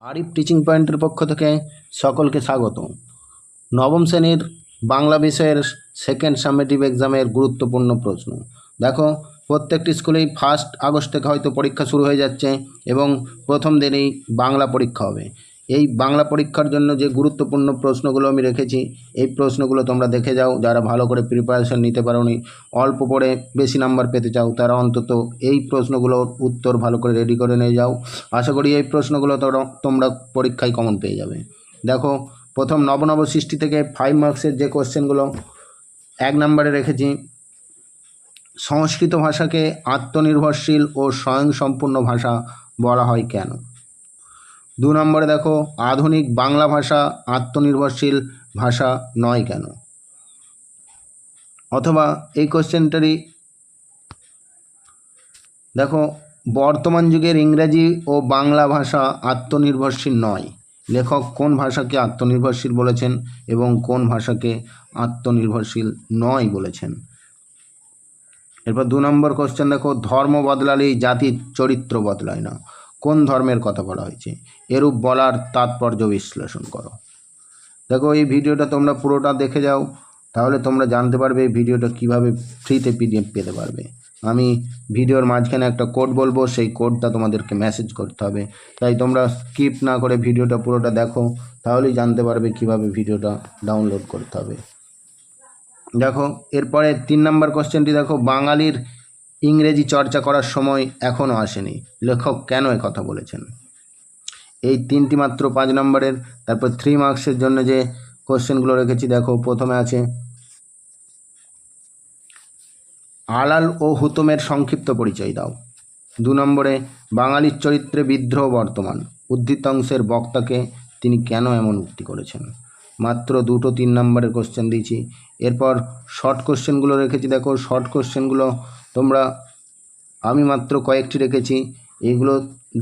Arif teaching পয়েন্টের পক্ষ থেকে সকলকে স্বাগত। নবম শ্রেণীর বাংলা বিষয়ের সেকেন্ড সামেটিভ এক্সামের গুরুত্বপূর্ণ প্রশ্ন। দেখো, প্রত্যেকটি স্কুলেই 1 আগস্ট থেকে হয়তো পরীক্ষা শুরু হয়ে যাচ্ছে এবং প্রথম দিনেই বাংলা পরীক্ষা হবে। এই বাংলা পরীক্ষার জন্য যে গুরুত্বপূর্ণ প্রশ্নগুলো আমি রেখেছি, এই প্রশ্নগুলো তোমরা দেখে যাও। যারা ভালো করে প্রিপারেশন নিতে পারোনি, অল্প পড়ে বেশি নাম্বার পেতে চাও, তারা অন্তত এই প্রশ্নগুলোর উত্তর ভালো করে রেডি করে নিয়ে যাও। আশা করি এই প্রশ্নগুলো তোমরা পরীক্ষায় কমন পেয়ে যাবে। দেখো, প্রথম নব সৃষ্টি থেকে 5 মার্কসের যে কোশ্চেনগুলো 1 নম্বরে রেখেছি, সংস্কৃত ভাষাকে আত্মনির্ভরশীল ও স্বয়ংসম্পূর্ণ ভাষা বলা হয় কেন? 2 নম্বরে দেখো, আধুনিক বাংলা ভাষা আত্মনির্ভরশীল ভাষা নয় কেন? অথবা এই কোশ্চেনটারই দেখো, বর্তমান যুগের ইংরেজি ও বাংলা ভাষা আত্মনির্ভরশীল নয়, লেখক কোন ভাষাকে আত্মনির্ভরশীল বলেছেন এবং কোন ভাষাকে আত্মনির্ভরশীল নয় বলেছেন? এরপর 2 নম্বর কোশ্চেন দেখো, ধর্ম বদলালেই জাতির চরিত্র বদলায় না, কোন ধর্মের কথা বলা হয়েছে? এরূপ বলার তাৎপর্য বিশ্লেষণ করো। দেখো, এই ভিডিওটা তোমরা পুরোটা দেখে যাও, তাহলে তোমরা জানতে পারবে এই ভিডিওটা কিভাবে ফ্রিতে পিডিএফ পেতে পারবে। আমি ভিডিওর মাঝখানে একটা কোড বলবো, সেই কোডটা তোমাদেরকে মেসেজ করতে হবে। তাই তোমরা স্কিপ না করে ভিডিওটা পুরোটা দেখো, তাহলেই জানতে পারবে কিভাবে ভিডিওটা ডাউনলোড করতে হবে। দেখো, এরপরে 3 নম্বর কোশ্চেনটি দেখো, বাঙালির ইংরেজি চর্চা করার সময় এখনও আসেনি, লেখক কেন কথা বলেছেন? এই 3টি মাত্র 5 নম্বরের। তারপর 3 মার্কসের জন্য যে কোশ্চেনগুলো রেখেছি, দেখো প্রথমে আছে আলাল ও হুতমের সংক্ষিপ্ত পরিচয় দাও। 2 নম্বরে বাঙালির চরিত্রে বিদ্রোহ বর্তমান, উদ্ধৃতাংশের বক্তাকে তিনি কেন এমন উক্তি করেছেন? মাত্র 2-3 নম্বরের কোশ্চেন দিয়েছি। এরপর শর্ট কোশ্চেনগুলো রেখেছি। দেখো, শর্ট কোশ্চেনগুলো তোমরা আমি মাত্র কয়েকটি রেখেছি, এইগুলো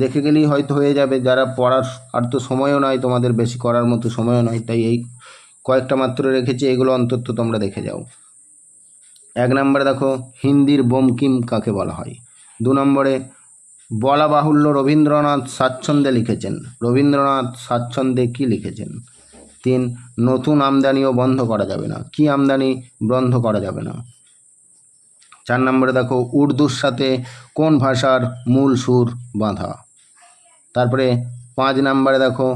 দেখে গেলেই হয়তো হয়ে যাবে। যারা পড়ার আর তো সময়ও নয়, তোমাদের বেশি করার মতো সময়ও নয়, তাই এই কয়েকটা মাত্র রেখেছি, এগুলো অন্তত তোমরা দেখে যাও। 1 নম্বরে দেখো, হিন্দির বঙ্কিম কাকে বলা হয়? 2 নম্বরে বলা বাহুল্য রবীন্দ্রনাথ স্বাচ্ছন্দ্যে লিখেছেন, রবীন্দ্রনাথ স্বাচ্ছন্দ্যে কী লিখেছেন? 3 নতুন আমদানিও বন্ধ করা যাবে না, কি আমদানি বন্ধ করা যাবে না? 4 নম্বরে দেখো, উর্দুর সাথে কোন ভাষার মূল সুর বাঁধা? তারপরে 5 নম্বরে দেখো,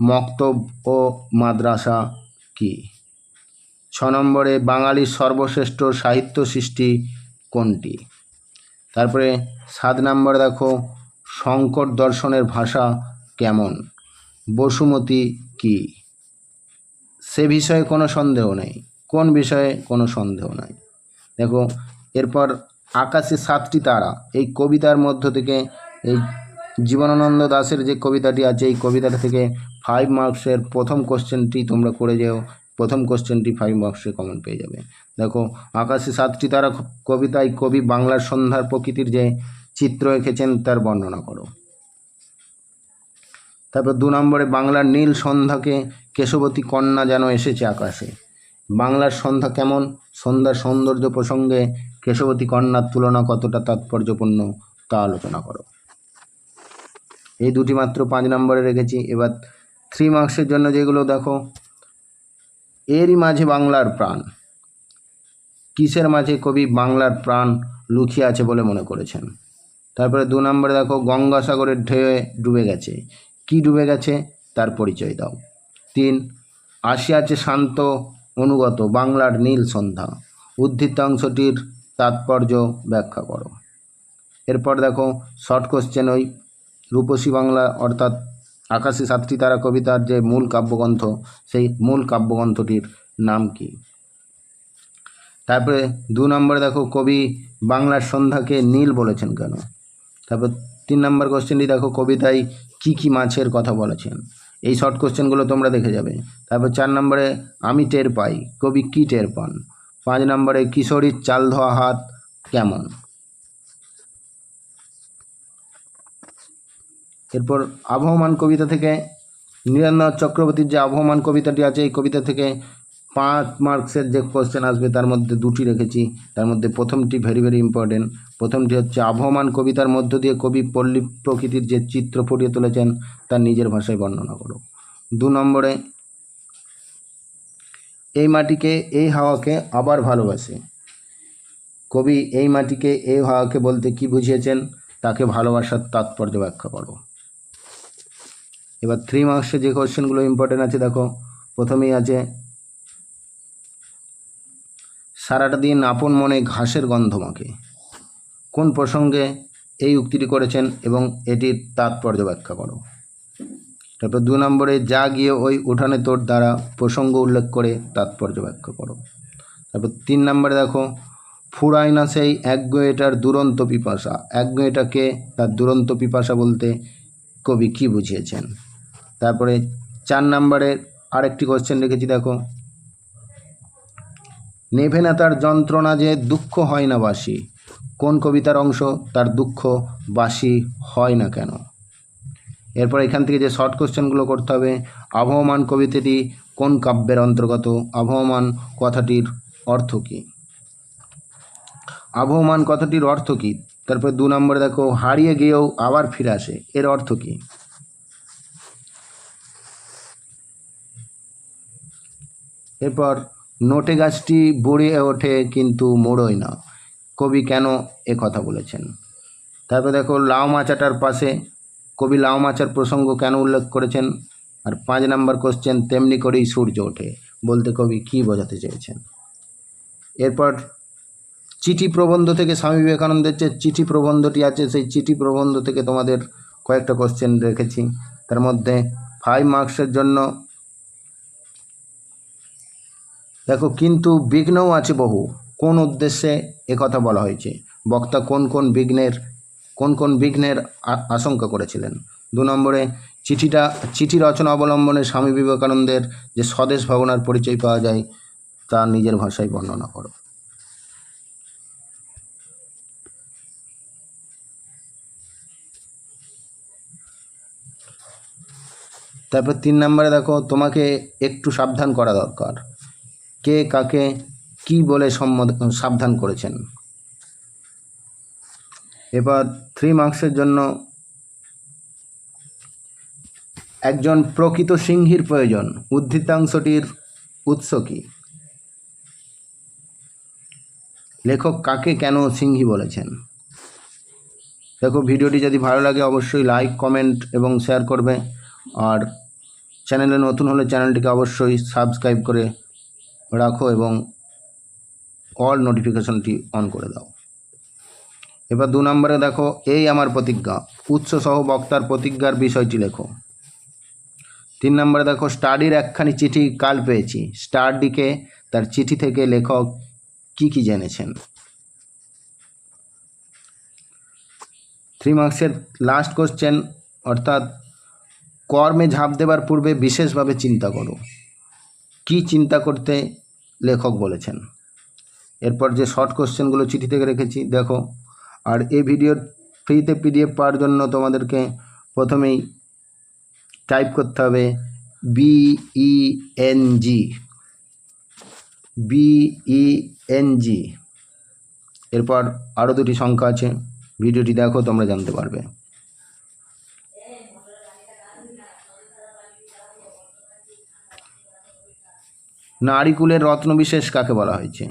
মক্তব ও মাদ্রাসা কি? 6 নম্বরে বাঙালির সর্বশ্রেষ্ঠ সাহিত্য সৃষ্টি কোনটি? তারপরে 7 নম্বরে দেখো, শঙ্কর দর্শনের ভাষা কেমন? বসুমতী কি? সে বিষয়ে কোনো সন্দেহ নেই, কোন বিষয়ে কোনো সন্দেহ নাই? দেখো, এরপর আকাশে 7টি তারা, এই কবিতার মধ্য থেকে এই জীবনানন্দ দাশের যে কবিতাটি আছে, এই কবিতাটা থেকে 5 মার্কসের প্রথম কোশ্চেনটি তোমরা করে যেও। প্রথম কোশ্চেনটি 5 মার্কসে কমন পেয়ে যাবে। দেখো, আকাশে 7টি তারা কবিতায় কবি বাংলার সন্ধ্যার প্রকৃতির যে চিত্র এঁকেছেন তার বর্ণনা করো। তারপর 2 নম্বরে বাংলার নীল সন্ধ্যাকে কেশবতী কন্যা যেন এসেছে আকাশে, বাংলার সন্ধ্যা কেমন? সন্ধ্যার সৌন্দর্য প্রসঙ্গে কেশবতী কন্যার তুলনা কতটা তাৎপর্যপূর্ণ তা আলোচনা করো। এই 2টি মাত্র 5 নম্বরে রেখেছি। এবার 3 মার্কসের জন্য যেগুলো দেখো, এরই মাঝে বাংলার প্রাণ, কিসের মাঝে কবি বাংলার প্রাণ লুকিয়ে আছে বলে মনে করেছেন? তারপরে 2 নম্বরে দেখো, গঙ্গাসাগরের ঢেউয়ে ডুবে গেছে, কি ডুবে গেছে তার পরিচয় দাও। 3 আসিয়াছে শান্ত অনুগত বাংলার নীল সন্ধ্যা, উদ্ধৃতাংশটির তাৎপর্য ব্যাখ্যা করো। এরপর দেখো, শর্ট কোশ্চেন, ওই রূপসী বাংলা অর্থাৎ আকাশে 7টি তারা কবিতার যে মূল কাব্যগ্রন্থ, সেই মূল কাব্যগ্রন্থটির নাম কি? তারপরে 2 নম্বরে দেখো, কবি বাংলার সন্ধ্যাকে নীল বলেছেন কেন? তারপর 3 নম্বর কোশ্চেনটি দেখো, কবিতায় কি কি মাছের কথা বলেছেন? এই শর্ট কোশ্চেনগুলো তোমরা দেখে যাবে। তারপর 4 নম্বরে আমি টের পাই, কবি কি টের পান? 5 নম্বরে কিশোরীর চাল ধোয়া হাত কেমন? এরপর আবহমান কবিতা থেকে নীরেন্দ্রনাথ চক্রবর্তীর যে আবহমান কবিতাটি আছে, এই কবিতা থেকে 5 মার্কসের যে কোশ্চেন আসবে তার মধ্যে দুটি রেখেছি। তার মধ্যে প্রথমটি ভেরি ভেরি ইম্পর্টেন্ট। প্রথমটি হচ্ছে আবহমান কবিতার মধ্য দিয়ে কবি পল্লী প্রকৃতির যে চিত্র ফুটিয়ে তুলেছেন তার নিজের ভাষায় বর্ণনা করো। 2 নম্বরে এই মাটিকে এই হাওয়াকে আবার ভালোবাসে। কবি এই মাটিকে এই হাওয়াকে বলতে কি বুঝিয়েছেন তাকে ভালোবাসার তাৎপর্য ব্যাখ্যা করো। এবার 3 মার্কসে যে কোশ্চেনগুলো ইম্পর্টেন্ট আছে দেখো, প্রথমেই আছে সারাটা দিন আপন মনে ঘাসের গন্ধ মাখে। কোন প্রসঙ্গে এই উক্তিটি করেছেন এবং এটির তাৎপর্য ব্যাখ্যা করো। তারপর 2 নম্বরে যা গিয়ে ওই উঠানে তোর দ্বারা প্রসঙ্গ উল্লেখ করে তাৎপর্য ব্যাখ্যা করো। তারপর 3 নম্বরে দেখো ফুরায় না সেই একগুঁয়েটার দুরন্ত পিপাসা। একগুঁয়েটাকে তার দুরন্ত পিপাসা বলতে কবি কী বুঝিয়েছেন। তারপরে 4 নম্বরের আরেকটি কোশ্চেন রেখেছি দেখো, নেভে না তার যন্ত্রণা যে দুঃখ হয় না বাসি। কোন কবিতার অংশ তার দুঃখ বাসি হয় না কেন। এরপর এখান থেকে যে শর্ট কোশ্চেনগুলো করতে হবে, আবহমান কবিতাটি কোন কাব্যের অন্তর্গত, আবহমান কথাটির অর্থ কী, আবহমান কথাটির অর্থ কী। তারপর 2 নম্বরে দেখো হারিয়ে গিয়েও আবার ফিরে আসে, এর অর্থ কী। এরপর নোটে গাছটি বুড়ে ওঠে কিন্তু মোড়োয় না, কবি কেন এ কথা বলেছেন। তারপর দেখো লাউ মাচাটার পাশে কবি লাউ মাচার প্রসঙ্গ কেন উল্লেখ করেছেন। আর 5 নম্বর কোশ্চেন তেমনি করেই সূর্য ওঠে বলতে কবি কী বোঝাতে চেয়েছেন। এরপর চিঠি প্রবন্ধ থেকে স্বামী বিবেকানন্দের যে চিঠি প্রবন্ধটি আছে সেই চিঠি প্রবন্ধ থেকে তোমাদের কয়েকটা কোশ্চেন রেখেছি। তার মধ্যে 5 মার্কসের জন্য দেখো কিন্তু বিঘ্নও আছে বহু, কোন উদ্দেশ্যে একথা বলা হয়েছে, বক্তা কোন কোন বিঘ্নের আশঙ্কা করেছিলেন। 2 নম্বরে চিঠি রচনা অবলম্বনে স্বামী বিবেকানন্দের যে স্বদেশ ভাবনার পরিচয় পাওয়া যায় তা নিজের ভাষায় বর্ণনা করো। তারপর 3 নম্বরে দেখো তোমাকে একটু সাবধান করা দরকার, কে কাকে কি বলে সাবধান করেছেন। এবার 3 মার্কসের জন্য একজন প্রকৃত সিংহীর প্রয়োজন, উদ্ধৃতাংশটির উৎস কী, লেখক কাকে কেন সিংহী বলেছেন। দেখো ভিডিওটি যদি ভালো লাগে অবশ্যই লাইক কমেন্ট এবং শেয়ার করবে, আর চ্যানেলে নতুন হলে চ্যানেলটিকে অবশ্যই সাবস্ক্রাইব করে রাখো এবং অল নোটিফিকেশনটি অন করে দাও। এবার 2 নম্বরে দেখো এই আমার প্রতিজ্ঞা, উৎসসহ বক্তার প্রতিজ্ঞার বিষয়টি লেখো। 3 নম্বরে দেখো স্টাডির একখানি চিঠি কাল পেয়েছি, স্টাডিকে তার চিঠি থেকে লেখক কি কি জেনেছেন। 3 মার্কসের লাস্ট কোশ্চেন অর্থাৎ কর্মে ঝাঁপ দেবার পূর্বে বিশেষভাবে চিন্তা করো, কি চিন্তা করতে লেখক বলেছেন। এরপর যে শর্ট কোশ্চেনগুলো চিঠি থেকে রেখেছি দেখো। আর এই ভিডিওর ফ্রিতে পিডিএফ পাওয়ার জন্য তোমাদেরকে প্রথমেই টাইপ করতে হবে BENG। এরপর আরও দুটি সংখ্যা আছে, ভিডিওটি দেখো তোমরা জানতে পারবে। নারীকুলের রত্নবিশেষ কাকে বলা হয়েছে।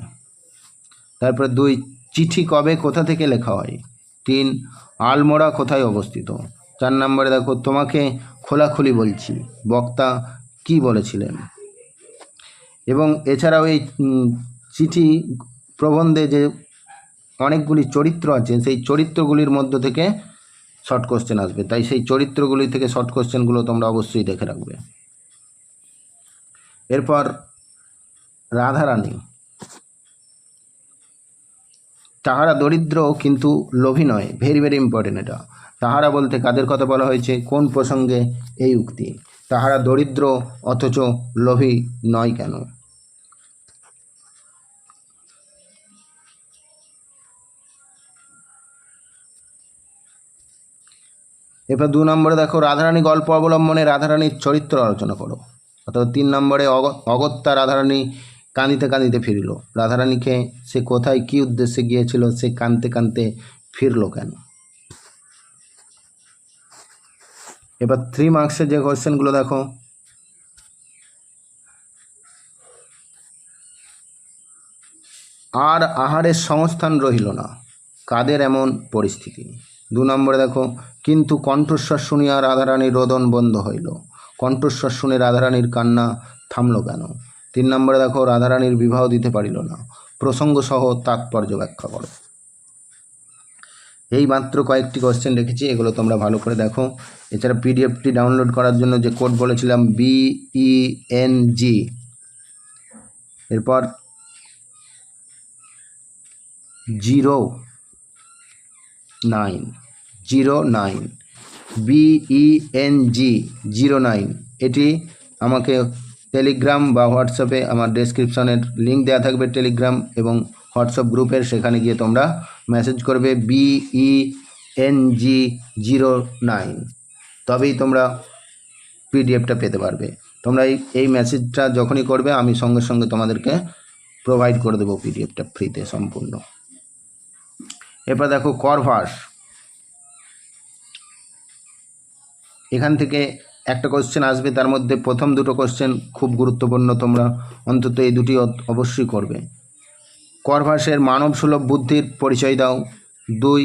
তারপর 2 চিঠি কবে কোথা থেকে লেখা হয়। 3 আলমোড়া কোথায় অবস্থিত। 4 নম্বরে দেখো তোমাকে খোলাখুলি বলছি, বক্তা কি বলেছিলেন। এবং এছাড়াও এই চিঠি প্রবন্ধে যে অনেকগুলি চরিত্র আছে সেই চরিত্রগুলির মধ্য থেকে শর্ট কোশ্চেন আসবে, তাই সেই চরিত্রগুলি থেকে শর্ট কোশ্চেনগুলো তোমরা অবশ্যই দেখে রাখবে। এরপর রাধারানী, তাহারা দরিদ্র কিন্তু লোভী নয়, ভেরি ভেরি ইম্পর্টেন্ট এটা। তাহারা বলতে কাদের কথা বলা হয়েছে, কোন প্রসঙ্গে এই উক্তি, তাহারা দরিদ্র অথচ লোভী নয় কেন। এরপর 2 নম্বরে দেখো রাধারানী গল্প অবলম্বনে রাধারানীর চরিত্র আলোচনা করো। অর্থাৎ 3 নম্বরে অগত্যা রাধারানী কাঁদিতে কাঁদিতে ফিরল। রাধারানীকে সে কোথায় কী উদ্দেশ্যে গিয়েছিল, সে কাঁদতে কাঁদতে ফিরল কেন? এবার 3 মার্কসের যে কোয়েশ্চেনগুলো দেখো, আর আহারের সংস্থান রহিল না, কাদের এমন পরিস্থিতি? 2 নম্বরে দেখো, কিন্তু কণ্ঠস্বর শুনিয়া রাধারানীর রোদন বন্ধ হইল, কণ্ঠস্বর শুনে রাধারানীর কান্না থামল কেন? 3 নম্বরে দেখো, রাধারানীর বিবাহ দিতে পারিল না, প্রসঙ্গসহ তাৎপর্য ব্যাখ্যা করো। এই মাত্র কয়েকটি কোয়েশ্চেন রেখেছি, এগুলো তোমরা ভালো করে দেখো। এছাড়া পিডিএফটি ডাউনলোড করার জন্য যে কোড বলেছিলাম BENG, এরপর 09 BENG 09, এটি আমাকে টেলিগ্রাম বা হোয়াটসঅ্যাপে আমার ডেসক্রিপশনের লিঙ্ক দেওয়া থাকবে, টেলিগ্রাম এবং হোয়াটসঅ্যাপ গ্রুপের, সেখানে গিয়ে তোমরা মেসেজ করবে BENG 09, তবেই তোমরা পিডিএফটা পেতে পারবে। তোমরা এই মেসেজটা যখনই করবে আমি সঙ্গে সঙ্গে তোমাদেরকে প্রোভাইড করে দেবো পিডিএফটা ফ্রিতে সম্পূর্ণ। এরপর দেখো করভাস, এখান থেকে একটা কোশ্চেন আসবে, তার মধ্যে প্রথম দুটো কোশ্চেন খুব গুরুত্বপূর্ণ, তোমরা অন্তত এই দুটি অবশ্যই করবে। করভাসের মানব সুলভ বুদ্ধির পরিচয় দাও। 2,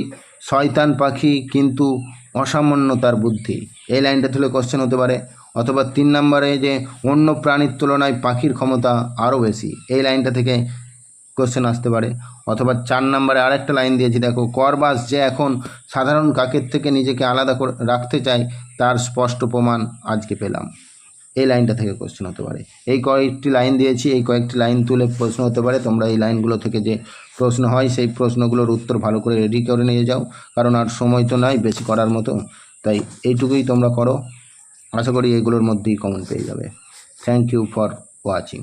শয়তান পাখি কিন্তু অসামান্য তার বুদ্ধি, এই লাইনটা তুলে কোশ্চেন হতে পারে। অথবা 3 নম্বরে যে অন্য প্রাণীর তুলনায় পাখির ক্ষমতা আরও বেশি, এই লাইনটা থেকে কোশ্চেন আসতে পারে। অথবা 4 নম্বরে আরেকটা লাইন দিয়েছি দেখো, করভাস যে এখন সাধারণ কাকের থেকে নিজেকে আলাদা করে রাখতে চায় তার স্পষ্ট প্রমাণ আজকে পেলাম, এই লাইনটা থেকে কোশ্চেন হতে পারে। এই কয়েকটি লাইন দিয়েছি, এই কয়েকটি লাইন তুলে প্রশ্ন হতে পারে। তোমরা এই লাইনগুলো থেকে যে প্রশ্ন হয় সেই প্রশ্নগুলোর উত্তর ভালো করে রেডি করে নিয়ে যাও, কারণ আর সময় তো নাই বেশি করার মতো, তাই এইটুকুই তোমরা করো। আশা করি এগুলোর মধ্যেই কমন পেয়ে যাবে। Thank you for watching.